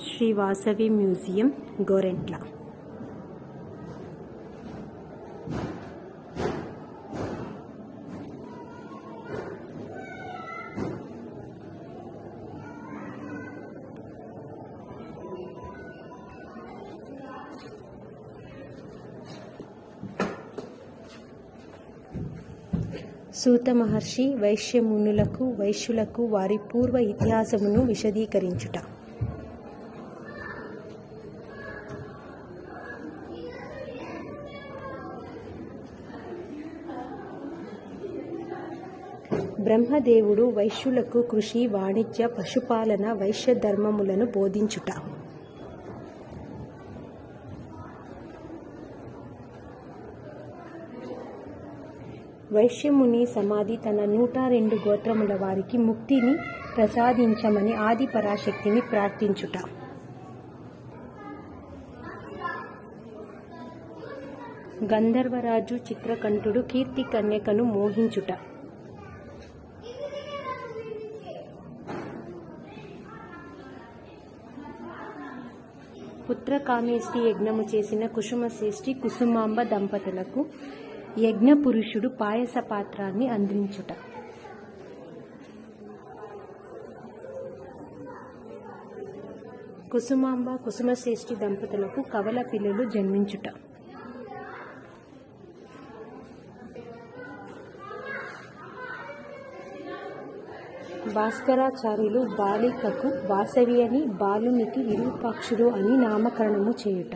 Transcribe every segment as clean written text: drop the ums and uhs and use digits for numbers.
Shri Vasavi museum, Gorantla. సూత మహర్షి వైశ్యమునులకు వైశ్యులకు వారి పూర్వ ఇతిహాసమును విశదీకరించుట. బ్రహ్మదేవుడు వైశ్యులకు కృషి, వాణిజ్య, పశుపాలన, వైశ్య ధర్మములను బోధించుట. వైశ్యముని సమాధి తన 102 గోత్రముల వారికి ముక్తిని ప్రసాదించమని ఆది పరాశక్తిని ప్రార్థించుట. గంధర్వరాజు చిత్రకంఠుడు కీర్తి కన్యకను మోహించుట. పుత్రకామేష్టి యజ్ఞము చేసిన కుసుమశ్రేష్ఠి కుసుమాంబ దంపతులకు యజ్ఞ పురుషుడు పాయస పాత్రాన్ని అందించుట. కుసుమాంబ కుసుమశ్రేష్ఠి దంపతులకు కవల పిల్లలు జన్మించుట. భాస్కరాచార్యులు బాలికకు వాసవి అని, బాలునికి విరూపాక్షుడు అని నామకరణము చేయుట.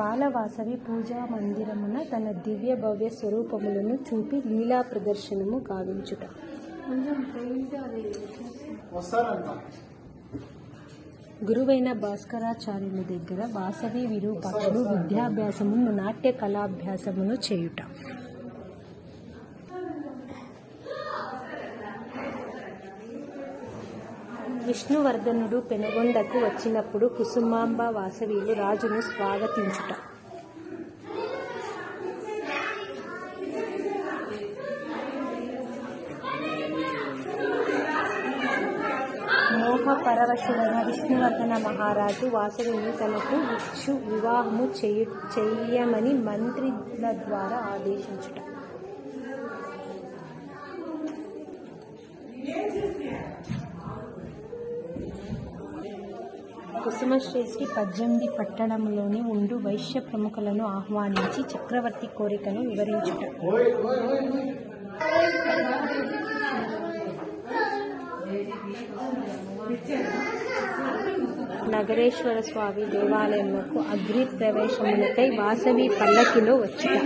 బాలవాసవి పూజా మందిరమున తన దివ్య భవ్య స్వరూపములను చూపి లీలా ప్రదర్శనము గావించుట. గురువైన భాస్కరాచార్యుల దగ్గర వాసవి విరూపాక్షుడు విద్యాభ్యాసమును, నాట్య కళాభ్యాసమును చేయుట. విష్ణువర్ధనుడు పెనుగొండకు వచ్చినప్పుడు కుసుమాంబ వాసవిలు రాజును స్వాగతించుట. మోహపరవశుడైన విష్ణువర్ధన మహారాజు వాసవిని తనకు ఇచ్చు వివాహము చెయ్యమని మంత్రుల ద్వారా ఆదేశించుట. కుసుమశ్రేష్ఠి 18 పట్టణంలోని ఉండు వైశ్య ప్రముఖులను ఆహ్వానించి చక్రవర్తి కోరికను వివరించుట. నగరేశ్వర స్వామి దేవాలయమునకు అగ్ని ప్రవేశమునకై వాసవి పల్లకిలో వచ్చుట.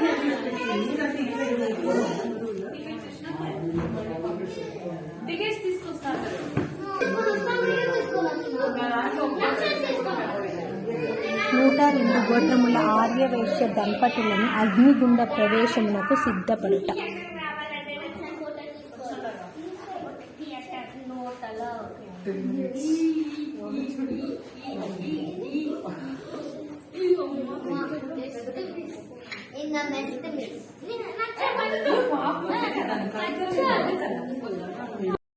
నూట 2 గోత్రముల ఆర్యవైశ్య దంపతులను అగ్నిగుండ ప్రవేశమునకు సిద్ధపడుట.